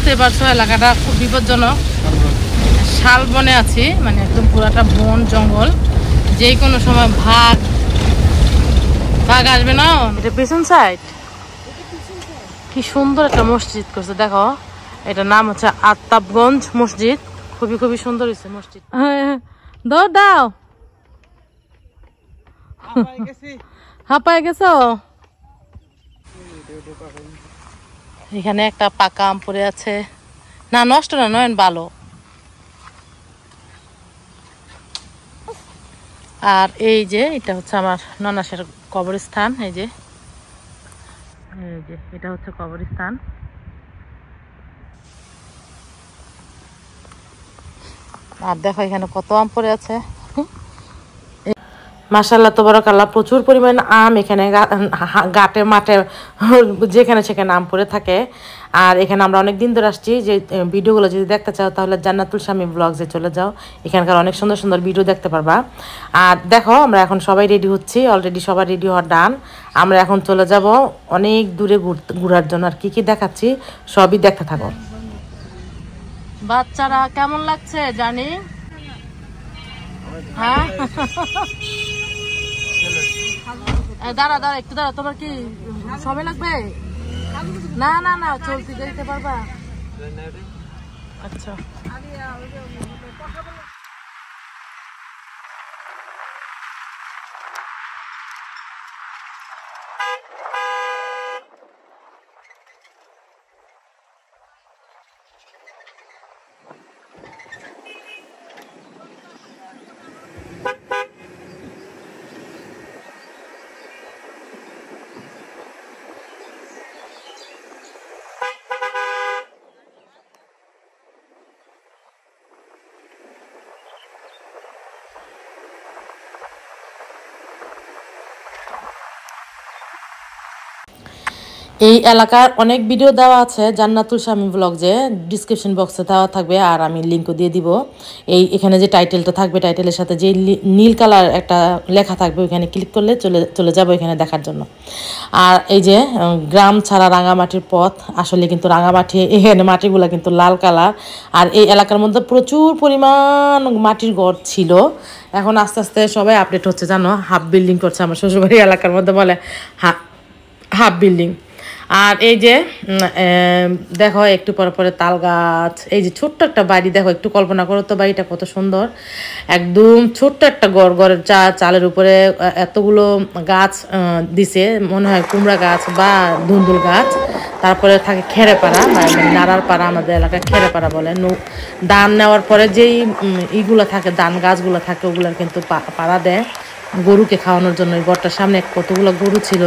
বুঝতে পারছো এলাকাটা খুব বিপজ্জনক। শালবনে আছি, মানে একদম পুরাটা বন জঙ্গল, যে কোনো সময় ভাগ আসবে না। এটা পিছন সাইড, কি সুন্দর একটা মসজিদ করছে দেখো। এটার নাম হচ্ছে আফতাবগঞ্জ মসজিদ। খুবই খুবই সুন্দর হয়েছে মসজিদ। দৌড় দাও, হাঁপায় গেছো। এখানে একটা পাকা আম পড়ে আছে, না নষ্ট না, নয়ন ভালো। আর এই যে এটা হচ্ছে আমার ননাসের কবরস্থান। এই যে এটা হচ্ছে কবরস্থান। আর দেখো এখানে কত আম পড়ে আছে। মাশাআল্লাহ তাবারাকাল্লাহ, প্রচুর পরিমাণ আম এখানে ঘাটে মাঠে যেখানে সেখানে আম পড়ে থাকে। আর এখানে আমরা অনেক দিন ধরে আসছি। যে ভিডিওগুলো যদি দেখতে চাও তাহলে জান্নাতুল শামী ব্লগসে চলে যাও, এখানকার অনেক সুন্দর সুন্দর ভিডিও দেখতে পারবা। আর দেখো আমরা এখন সবাই রেডি হচ্ছি, অলরেডি সবাই রেডি হওয়ার ডান। আমরা এখন চলে যাব অনেক দূরে ঘোরার জন্য। আর কি কি দেখাচ্ছি সবই দেখতে থাকো। বাচ্চারা কেমন লাগছে জানি, হ্যাঁ দাঁড়া দাঁড়া একটু দাঁড়া, তোমার কি সময় লাগবে? না না না, চলতে যেতে পারবা। আচ্ছা এই এলাকার অনেক ভিডিও দেওয়া আছে জান্নাতুল শামী ব্লগসে, ডিসক্রিপশন বক্সে দেওয়া থাকবে, আর আমি লিঙ্কও দিয়ে দিব। এখানে যে টাইটেলটা থাকবে, টাইটেলের সাথে যে নীল কালার একটা লেখা থাকবে, ওইখানে ক্লিক করলে চলে যাবো এখানে দেখার জন্য। আর এই যে গ্রাম ছাড়া রাঙামাটির পথ, আসলে কিন্তু রাঙামাটি এখানে মাটিগুলো কিন্তু লাল কালার। আর এই এলাকার মধ্যে প্রচুর পরিমাণ মাটির ঘর ছিল, এখন আস্তে আস্তে সবাই আপডেট হচ্ছে জানো, হাফ বিল্ডিং করছে। আমার শ্বশুরবাড়ি এলাকার মধ্যে বলে হাফ বিল্ডিং। আর এই যে দেখো একটু পরে পরে তাল গাছ, এই যে ছোট্ট একটা বাড়ি দেখো, একটু কল্পনা করো তো বাড়িটা কত সুন্দর। একদম ছোট্ট একটা ঘরের চালের উপরে এতগুলো গাছ দিছে, মনে হয় কুমড়া গাছ বা ধুন্দুল গাছ। তারপরে থাকে খেরেপাড়া, নাড়ার পাড়া, আমাদের এলাকায় খেরেপাড়া বলে। ধান নেওয়ার পরে যেই ইগুলো থাকে, ধান গাছগুলো থাকে, ওগুলোর কিন্তু পাড়া দেয় গরুকে খাওয়ানোর জন্য। এই ঘরটার সামনে কতগুলো গরু ছিল।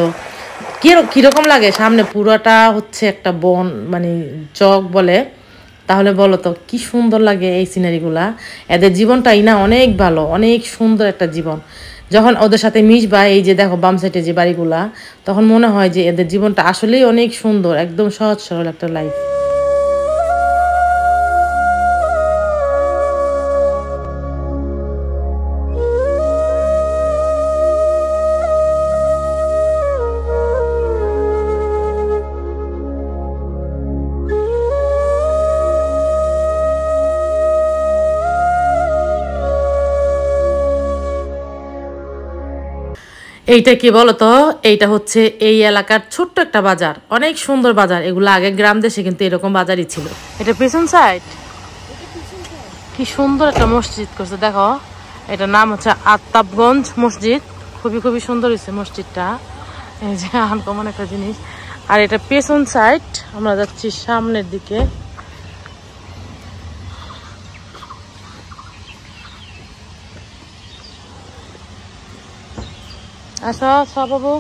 কিরকম লাগে, সামনে পুরোটা হচ্ছে একটা বন, মানে চক বলে। তাহলে বলো তো কি সুন্দর লাগে এই সিনারিগুলা। এদের জীবনটাই না অনেক ভালো, অনেক সুন্দর একটা জীবন। যখন ওদের সাথে মিশবা, এই যে দেখো বাম সাইডে যে বাড়িগুলা, তখন মনে হয় যে এদের জীবনটা আসলেই অনেক সুন্দর, একদম সহজ সরল একটা লাইফ। এইটা কি বলতো, এইটা হচ্ছে এই এলাকার ছোট্ট একটা বাজার, অনেক সুন্দর বাজার। এগুলো আগে গ্রাম দেশে কিন্তু এরকম বাজারই ছিল। এটা পিছন সাইড, কি সুন্দর একটা মসজিদ করছে দেখো। এটার নাম হচ্ছে আফতাবগঞ্জ মসজিদ। খুবই খুবই সুন্দর হয়েছে মসজিদটা, এই যে আনকমন একটা জিনিস। আর এটা পেছন সাইড, আমরা যাচ্ছি সামনের দিকে। আচ্ছা বাবু,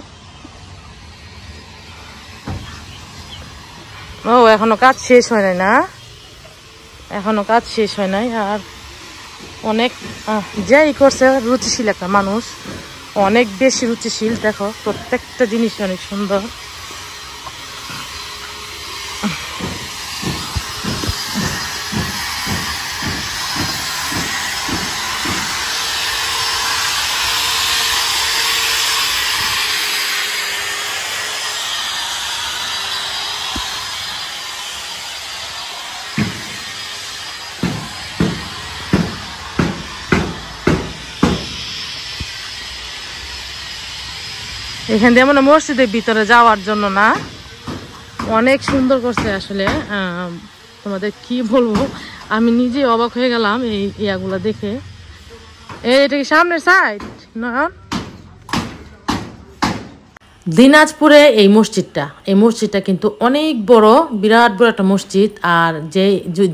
ও এখনো কাজ শেষ হয় নাই না, এখনো কাজ শেষ হয় নাই। আর অনেক যাই করছে, রুচিশীল একটা মানুষ, অনেক বেশি রুচিশীল। দেখো প্রত্যেকটা জিনিস অনেক সুন্দর। এখান দিয়ে মানে মসজিদের ভিতরে যাওয়ার জন্য না, অনেক সুন্দর করছে আসলে। তোমাদের কি বলবো, আমি নিজে অবাক হয়ে গেলাম এই ইয়াগুলো দেখে। এটা কি সামনের সাইড না? দিনাজপুরে এই মসজিদটা কিন্তু অনেক বড়, বিরাট বড় একটা মসজিদ। আর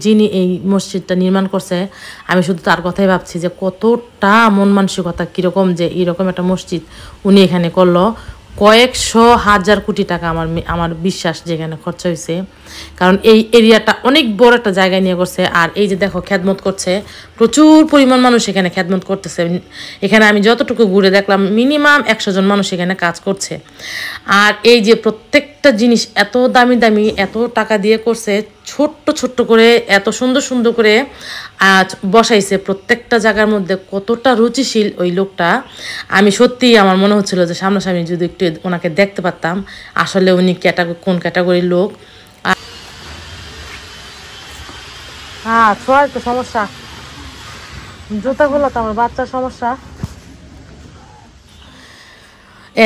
যিনি এই মসজিদটা নির্মাণ করছে, আমি শুধু তার কথাই ভাবছি যে কতটা মন মানসিকতা কীরকম যে এইরকম একটা মসজিদ উনি এখানে করলো। কয়েকশো হাজার কোটি টাকা আমার বিশ্বাস যেখানে খরচা হয়েছে, কারণ এই এরিয়াটা অনেক বড় একটা জায়গায় নিয়ে করছে। আর এই যে দেখো খেদমত করছে, প্রচুর পরিমাণ মানুষ এখানে খেদমত করতেছে। এখানে আমি যতটুকু ঘুরে দেখলাম মিনিমাম 100 জন মানুষ এখানে কাজ করছে। আর এই যে প্রত্যেকটা জিনিস এত দামি দামি, এত টাকা দিয়ে করছে, ছোট্ট ছোট্ট করে এত সুন্দর সুন্দর করে বসাইছে প্রত্যেকটা জায়গার মধ্যে। কতটা রুচিশীল ওই লোকটা, আমি সত্যিই আমার মনে হচ্ছিল যে সামনাসামনি যদি একটু ওনাকে দেখতে পারতাম, আসলে উনি কোন ক্যাটাগরির লোক। হ্যাঁ, ছোঁয়ার তো সমস্যা, জুতাগুলো তো আমার বাচ্চার সমস্যা।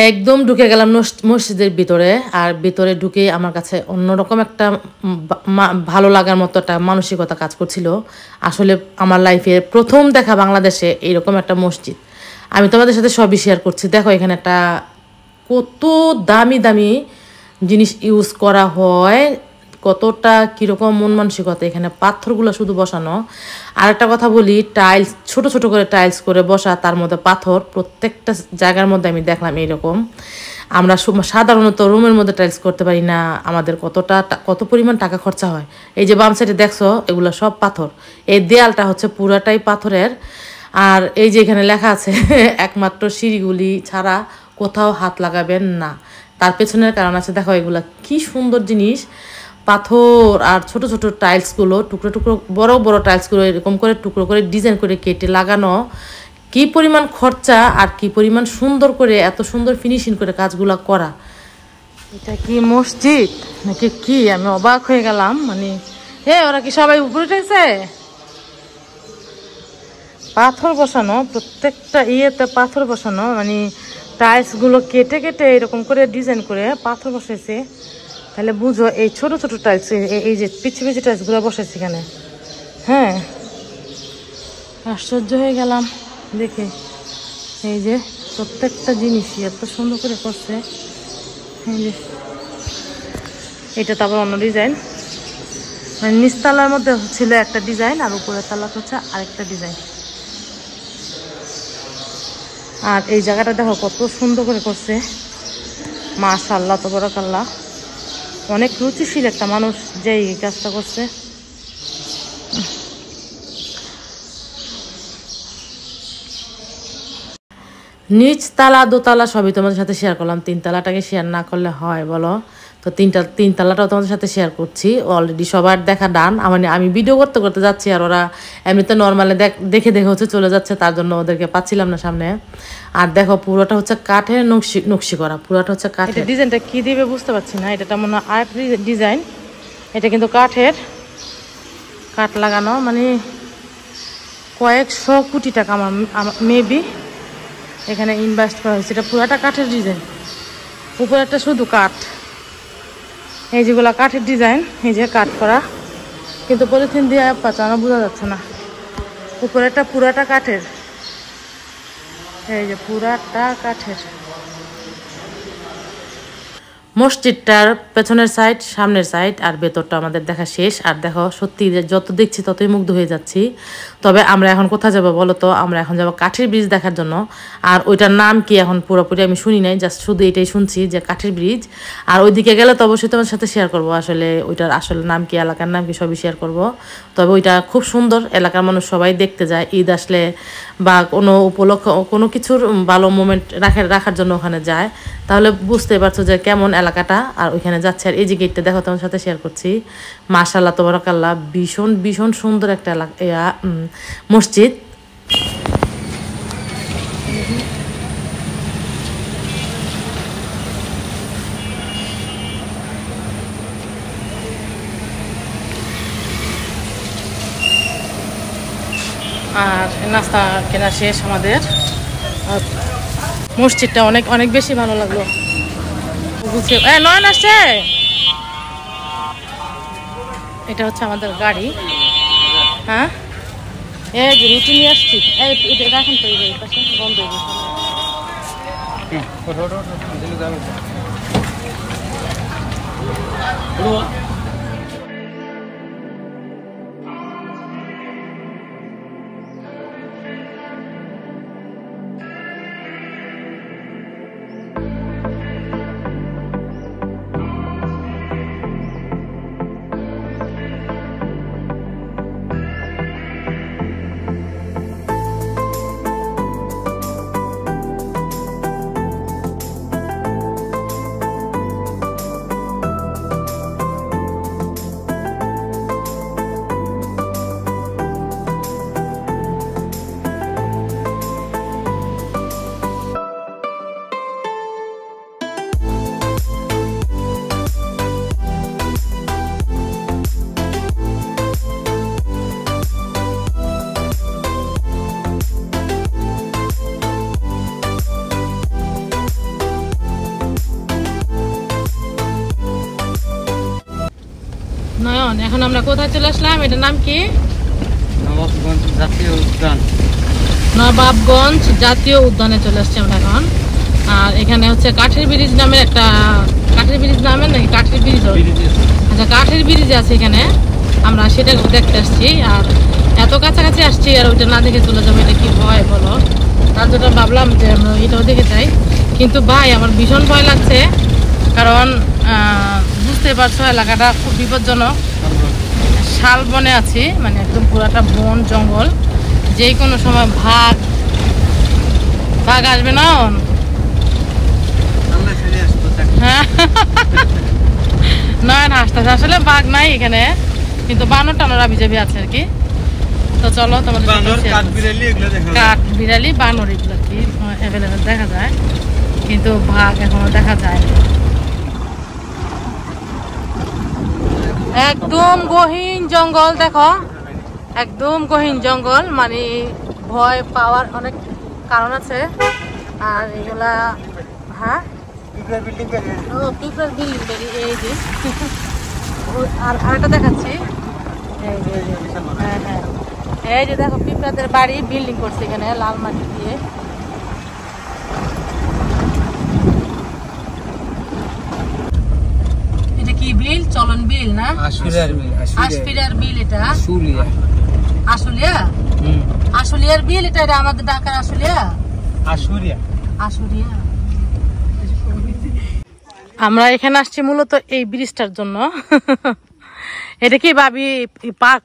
একদম ঢুকে গেলাম মসজিদের ভিতরে। আর ভিতরে ঢুকে আমার কাছে অন্যরকম একটা ভালো লাগার মতো একটা মানসিকতা কাজ করছিল। আসলে আমার লাইফে প্রথম দেখা বাংলাদেশে এইরকম একটা মসজিদ। আমি তোমাদের সাথে সবই শেয়ার করছি। দেখো এখানে একটা কত দামি দামি জিনিস ইউজ করা হয়, কতটা কীরকম মন মানসিকতা। এখানে পাথরগুলো শুধু বসানো। আর একটা কথা বলি, টাইলস ছোট ছোট করে টাইলস করে বসা, তার মধ্যে পাথর প্রত্যেকটা জায়গার মধ্যে আমি দেখলাম এইরকম। আমরা সাধারণত রুমের মধ্যে টাইলস করতে পারি না, আমাদের কত পরিমাণ টাকা খরচা হয়। এই যে বাম সাইডে দেখছো, এগুলো সব পাথর। এই দেয়ালটা হচ্ছে পুরাটাই পাথরের। আর এই যে এখানে লেখা আছে একমাত্র সিঁড়িগুলি ছাড়া কোথাও হাত লাগাবেন না। তার পেছনের কারণ আছে, দেখো এগুলা কি সুন্দর জিনিস, পাথর আর ছোট ছোট টাইলসগুলো টুকরো টুকরো, বড় বড় টাইলসগুলো এরকম করে টুকরো করে ডিজাইন করে কেটে লাগানো। কি পরিমাণ খরচা আর কি পরিমাণ সুন্দর করে এত সুন্দর ফিনিশিং করে কাজগুলো করা। এটা কি মসজিদ নাকি কি, আমি অবাক হয়ে গেলাম। মানে ওরা কি সবাই উপরে উঠেছে? পাথর বসানো, প্রত্যেকটা ইয়েতে পাথর বসানো, মানে টাইলসগুলো কেটে কেটে এরকম করে ডিজাইন করে পাথর বসাইছে। তাহলে বুঝো এই ছোট ছোট টাইলস, এই যে পিছিয়ে পিছিয়ে টাইলসগুলো বসাইছে এখানে। হ্যাঁ, আশ্চর্য হয়ে গেলাম দেখে। এই যে প্রত্যেকটা জিনিসই এত সুন্দর করে করছে। এই যে এটা তো আবার অন্য ডিজাইন, মানে নিচতলার মধ্যে ছিল একটা ডিজাইন আর উপরের তলা হচ্ছে আরেকটা ডিজাইন। আর এই জায়গাটা দেখো কত সুন্দর করে করছে, মাশাআল্লাহ তাবারাকাল্লাহ। অনেক রুচিশীল একটা মানুষ যে এই কাজটা করছে। নিচতলা দোতলা সবই তোমাদের সাথে শেয়ার করলাম, 3 তলাটাকে শেয়ার না করলে হয় বলো? তো 3 তলাটাও তোমাদের সাথে শেয়ার করছি। অলরেডি সবার দেখা ডান। আমি ভিডিও করতে করতে যাচ্ছি, আর ওরা এমনিতে নর্মালি দেখে দেখে হচ্ছে চলে যাচ্ছে, তার জন্য ওদেরকে পাচ্ছিলাম না সামনে। আর দেখো পুরোটা হচ্ছে কাঠের নকশি করা, পুরোটা হচ্ছে কাঠের। ডিজাইনটা কি দিবে বুঝতে পারছি না, এটা মনে হয় আর্ট ডিজাইন। এটা কিন্তু কাঠের, কাঠ লাগানো, মানে কয়েকশো কোটি টাকা আমার মেবি এখানে ইনভেস্ট করা হয়েছে। এটা পুরাটা কাঠের ডিজাইন, উপরে একটা শুধু কাঠ। এই যেগুলো কাঠের ডিজাইন, এই যে কাঠ করা, কিন্তু পলিথিন দিয়ে পাচানো বোঝা যাচ্ছে না। উপরে একটা পুরাটা কাঠের, এই যে পুরাটা কাঠের। মসজিদটার পেছনের সাইড, সামনের সাইড আর ভেতরটা আমাদের দেখা শেষ। আর দেখো সত্যি যত দেখছি ততই মুগ্ধ হয়ে যাচ্ছি। তবে আমরা এখন কোথায় যাবো বলো তো? আমরা এখন যাবো কাঠের ব্রিজ দেখার জন্য। আর ওইটার নাম কি এখন পুরোপুরি আমি শুনি নাই, জাস্ট শুধু এটাই শুনছি যে কাঠের ব্রিজ। আর ওইদিকে গেলে তো অবশ্যই তোমার সাথে শেয়ার করবো আসলে ওইটার আসলে নাম কি, এলাকার নাম কি, সবই শেয়ার করবো। তবে ওইটা খুব সুন্দর, এলাকার মানুষ সবাই দেখতে যায় ঈদ আসলে বা কোনো উপলক্ষ, কোনো কিছুর ভালো মোমেন্ট রাখার জন্য ওখানে যায়। তাহলে বুঝতে পারছো যে কেমন এলাকাটা। আর ওইখানে যাচ্ছে। আর এই যে গেটটা দেখো তোমার সাথে শেয়ার করছি, মাশাআল্লাহ তাবারাকাল্লাহ, ভীষণ ভীষণ সুন্দর একটা মসজিদ। আর নাস্তা কেনা শেষ আমাদের। মসজিদটা অনেক অনেক বেশি ভালো লাগলো। নয়ন আসছে, এটা হচ্ছে আমাদের গাড়ি। হ্যাঁ এই যে রুটি নিয়ে আসছি, রাখুন তো এই পাশে বন্ধ হয়ে গেছে। নয়ন, এখন আমরা কোথায় চলে আসলাম? এটার নাম কি? নবাবগঞ্জ জাতীয় উদ্যান। নবাবগঞ্জ জাতীয় উদ্যানে চলে আসছি আমরা এখন। আর এখানে হচ্ছে কাঠের ব্রিজ নামের একটা, কাঠের ব্রিজ নামের নাকি কাঠের ব্রিজ? আচ্ছা, কাঠের ব্রিজ আছে এখানে, আমরা সেটা দেখতে আসছি। আর এত কাছাকাছি আসছি আর ওইটা না দেখে চলে যাবো, এটা কি ভয় বলো? তার জন্য ভাবলাম যে আমরা এটাও দেখে যাই। কিন্তু ভাই আমার ভীষণ ভয় লাগছে, কারণ বুঝতে পারছো এলাকাটা খুব বিপজ্জনক। শালবনে আছি, মানে একদম পুরাটা বন জঙ্গল, যে কোনো সময় ভাগ আসবে না। হ্যাঁ নয়ন হাসতেছে, আসলে বাঘ নাই এখানে, কিন্তু বানর টানর আবিজাবি আছে আর কি। তো চলো তোমাদের কাঠ বিড়ালি বানর এগুলো আর কি অ্যাভেলেবেল দেখা যায়, কিন্তু ভাগ এখনো দেখা যায়। একদম গহীন জঙ্গল, দেখো একদম গহীন জঙ্গল, মানে ভয় পাওয়ার অনেক কারণ আছে। আর এগুলা হ্যাঁ পিঁপড়ার বিল্ডিং বাড়ি, এই যে আর আরেকটা দেখাচ্ছি, এই যে হ্যাঁ হ্যাঁ এই যে দেখো পিঁপড়াদের বাড়ি বিল্ডিং করছে এখানে লাল মাটি দিয়ে। এটা কি বিল? চলন বিল না? আশফিরার বিল। এটা আশুলিয়া, আশুলিয়ার বিল এটা, এটা আমাদের ঢাকার আশুলিয়া। আশুলিয়া। আমরা এখানে আসছি মূলত এই ব্রিজটার জন্য। এটা কি ভাবি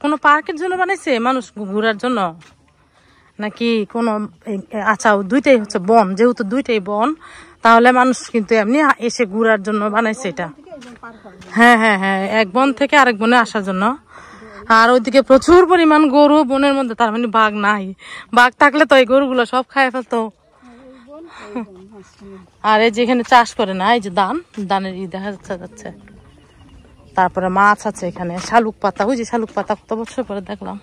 কোনো পার্কের জন্য বানাইছে, মানুষ ঘোরার জন্য নাকি কোনো? আচ্ছা, দুইটাই হচ্ছে বন, যেহেতু দুইটাই বন, তাহলে মানুষ কিন্তু এমনি এসে ঘোরার জন্য বানাইছে এটা। হ্যাঁ হ্যাঁ হ্যাঁ, এক বন থেকে আরেক বনে আসার জন্য। আর ওইদিকে প্রচুর পরিমাণ গরু বনের মধ্যে, তার মানে বাঘ নাই। বাঘ থাকলে তো এই গরুগুলো সব খায় ফেলতো। আর এই যেখানে চাষ করে না, এই যে ধানের দেখা যাচ্ছে। তারপরে মাছ আছে এখানে, শালুক পাতা, ওই যে শালুক পাতা কত বছর পরে দেখলাম।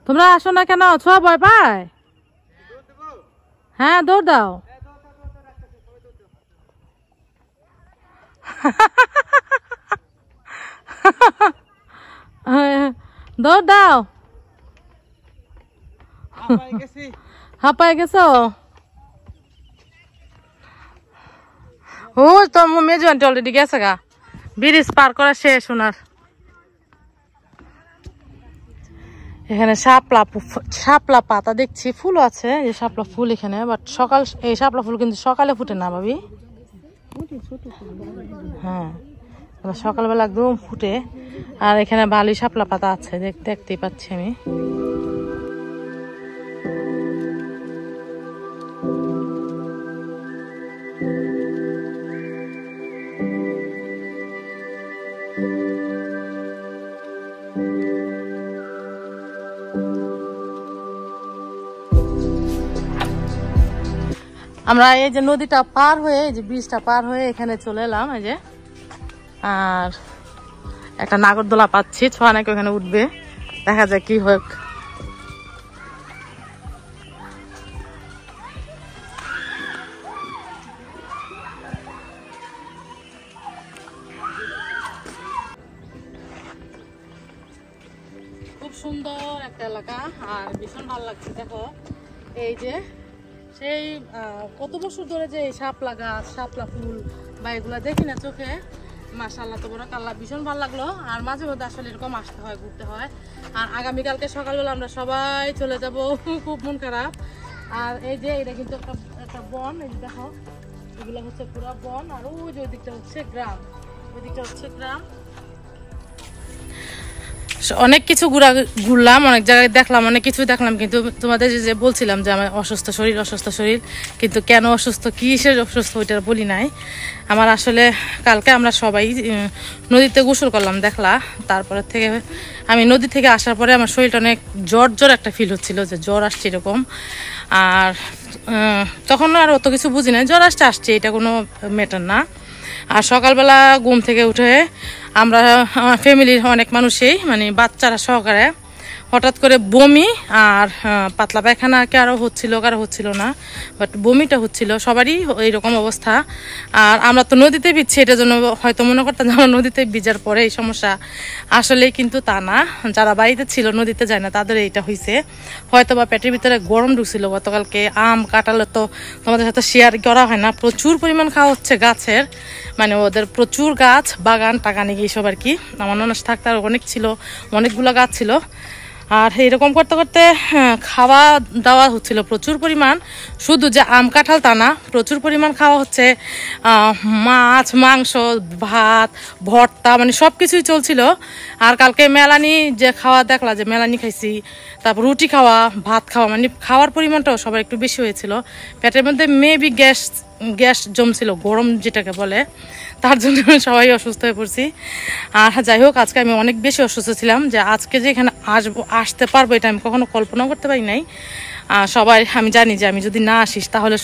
তোমরা আসো না কেন? ছোঁয়া ভয় পায়? হ্যাঁ দৌড় দাও। দৌড় দাও। হাঁপায় গেছো? ও তো মেজু আন্টি অলরেডি গেছে গা, ব্রিজ পার করা শেষ ওনার। এখানে শাপলা পাতা দেখছি, ফুল আছে, যে শাপলা ফুল এখানে, বাট এই শাপলা ফুল কিন্তু সকালে ফুটে না ভাবি। হ্যাঁ সকালবেলা একদম ফুটে। আর এখানে বালি শাপলা পাতা আছে, দেখতেই পাচ্ছি আমি। আমরা এই যে নদীটা পার হয়ে, এই যে ব্রিজটা পার হয়ে এখানে চলে এলাম, এই যে। আর একটা নাগরদোলা পাচ্ছি, ছোঁয়া নাকি ওখানে উঠবে, দেখা যায় কি হোক। খুব সুন্দর একটা এলাকা আর ভীষণ ভালো লাগছে। দেখো এই যে সেই কত বছর ধরে যে শাপলা গাছ, শাপলা ফুল বা এগুলা দেখি না চোখে, মাশাআল্লাহ তাবারাকাল্লাহ, ভীষণ ভালো লাগলো। আর মাঝে মধ্যে আসলে এরকম আসতে হয়, ঘুরতে হয়। আর আগামীকালকে সকালবেলা আমরা সবাই চলে যাব, খুব মন খারাপ। আর এই যে এটা কিন্তু একটা বন, এই যে দেখো এগুলো হচ্ছে পুরো বন। আর ওই যে ওই দিকটা হচ্ছে গ্রাম, ওই দিকটা হচ্ছে গ্রাম। অনেক কিছু ঘুরলাম, অনেক জায়গায় দেখলাম, অনেক কিছু দেখলাম, কিন্তু তোমাদের যে বলছিলাম যে আমার অসুস্থ শরীর, কিন্তু কেন অসুস্থ, কিসের অসুস্থ ওইটা বলি নাই। আমার আসলে কালকে আমরা সবাই নদীতে গোসল করলাম দেখলা, তারপরে থেকে আমি নদী থেকে আসার পরে আমার শরীরটা অনেক জ্বর একটা ফিল হচ্ছিল, যে জ্বর আসছে এরকম। আর তখন আর অত কিছু বুঝি না, জ্বর আসছে এটা কোনো ম্যাটার না। আর সকালবেলা ঘুম থেকে উঠে আমরা আমার ফ্যামিলির অনেক মানুষই মানে বাচ্চারা সহকারে হঠাৎ করে বমি আর পাতলা পায়খানা কারো হচ্ছিল না, বাট বমিটা হচ্ছিল, সবারই এইরকম অবস্থা। আর আমরা তো নদীতে ভিজছি, এটার জন্য হয়তো মনে করতাম আমরা নদীতে ভিজার পরে এই সমস্যা, আসলেই কিন্তু তা না। যারা বাড়িতে ছিল নদীতে যায় না তাদের এইটা হয়েছে, হয়তো বা পেটের ভিতরে গরম ঢুকছিল। গতকালকে আম কাঁঠালে তো তোমাদের সাথে শেয়ার করা হয় না, প্রচুর পরিমাণ খাওয়া হচ্ছে গাছের, মানে ওদের প্রচুর গাছ, বাগান টাগানে এইসব আর কি। আমার ননাস থাকতে আর অনেক ছিল, অনেকগুলো গাছ ছিল। আর এইরকম করতে করতে খাওয়া দাওয়া হচ্ছিল প্রচুর পরিমাণ, শুধু যে আম কাঁঠাল তা না, প্রচুর পরিমাণ খাওয়া হচ্ছে, মাছ মাংস ভাত ভর্তা, মানে সব কিছুই চলছিল। আর কালকে মেলানি যে খাওয়া দেখলা, যে মেলানি খাইছি, তারপর রুটি খাওয়া, ভাত খাওয়া, মানে খাওয়ার পরিমাণটাও সবার একটু বেশি হয়েছিল। পেটের মধ্যে মেবি গ্যাস জমছিল, গরম যেটাকে বলে, তার জন্য সবাই অসুস্থ হয়ে পড়ছি। আর যাই হোক, আজকে আমি অনেক বেশি অসুস্থ ছিলাম, যে আজকে যে এখানে আসতে পারবো এটা আমি কখনো কল্পনাও করতে পারি নাই। সবাই আমি জানি যে আমি যদি না আসিস তাহলে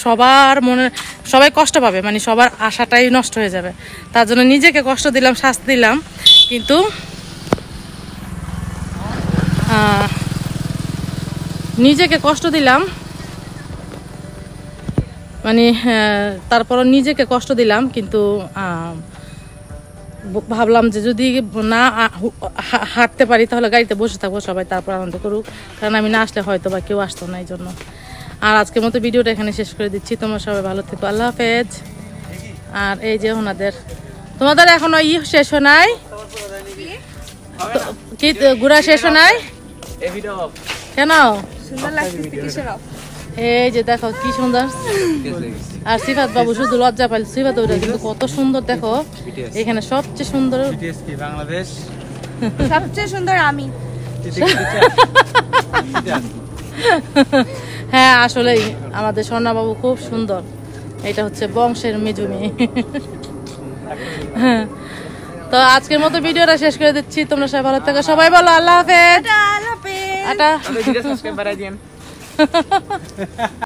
সবাই কষ্ট পাবে, মানে সবার আশাটাই নষ্ট হয়ে যাবে। তার জন্য নিজেকে কষ্ট দিলাম, শাস্তি দিলাম, কিন্তু নিজেকে কষ্ট দিলাম, মানে তারপর নিজেকে কষ্ট দিলাম, কিন্তু ভাবলাম যে যদি না হাঁটতে পারি তাহলে গাড়িতে বসে থাকবো, সবাই তারপর আনন্দ করুক, কারণ আমি না আসলে হয়তো বা কেউ আসতো না এই জন্য। আর আজকের মতো ভিডিওটা এখানে শেষ করে দিচ্ছি, তোমরা সবাই ভালো থেকো, আল্লাহ হাফেজ। আর এই যে তোমাদের এখনো শেষ হয় নাই, কি ঘোরা শেষ হয় নাই কেন? এই যে দেখো কি সুন্দর। আর সিফাত বাবু শুধু লজ্জা পাইল, সিফাত ওইটা কিন্তু কত সুন্দর, দেখো এখানে সবচেয়ে সুন্দর বাংলাদেশ, সবচেয়ে সুন্দর আমি। হ্যাঁ আসলেই আমাদের স্বর্ণা বাবু খুব সুন্দর, এটা হচ্ছে বংশের মেজু মেয়ে। হ্যাঁ, তো আজকের মতো ভিডিওটা শেষ করে দিচ্ছি, তোমরা সবাই ভালো থাকো, সবাই বলো আল্লাহ হাফেজ। আল্লাহ হাফেজ। আটা